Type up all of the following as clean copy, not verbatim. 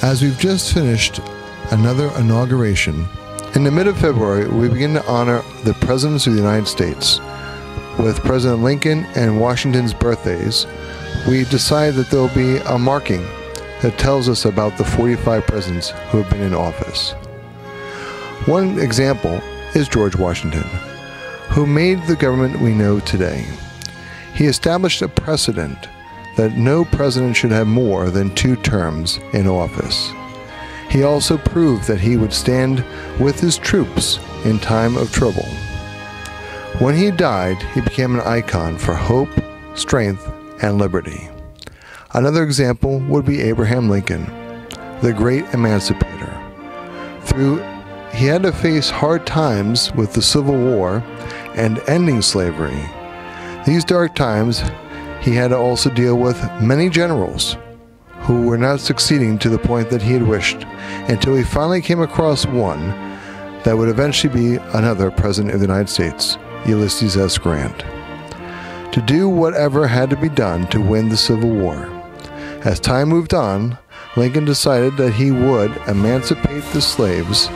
As we've just finished another inauguration, in the mid of February we begin to honor the Presidents of the United States. With President Lincoln and Washington's birthdays, we decided that there will be a marking that tells us about the 45 presidents who have been in office. One example is George Washington, who made the government we know today. He established a precedent that no president should have more than 2 terms in office. He also proved that he would stand with his troops in time of trouble. When he died, he became an icon for hope, strength, and liberty. Another example would be Abraham Lincoln, the great emancipator. He had to face hard times with the Civil War and ending slavery. These dark times, he had to also deal with many generals who were not succeeding to the point that he had wished, until he finally came across one that would eventually be another President of the United States, Ulysses S. Grant, to do whatever had to be done to win the Civil War. As time moved on, Lincoln decided that he would emancipate the slaves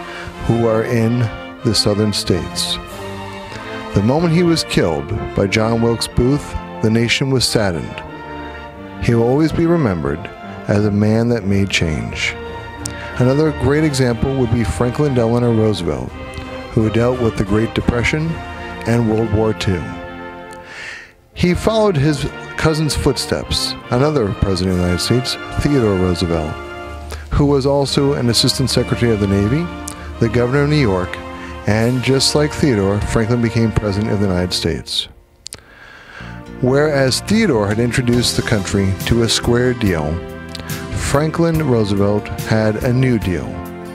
who are in the southern states. The moment he was killed by John Wilkes Booth, the nation was saddened. He will always be remembered as a man that made change. Another great example would be Franklin Delano Roosevelt, who dealt with the Great Depression and World War II. He followed his cousin's footsteps, another president of the United States, Theodore Roosevelt, who was also an assistant secretary of the Navy, the governor of New York, and just like Theodore, Franklin became president of the United States. Whereas Theodore had introduced the country to a square deal, Franklin Roosevelt had a New Deal,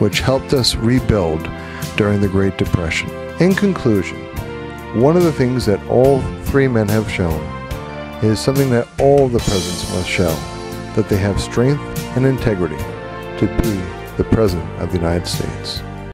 which helped us rebuild during the Great Depression. In conclusion, one of the things that all 3 men have shown is something that all the presidents must show, that they have strength and integrity to be the President of the United States.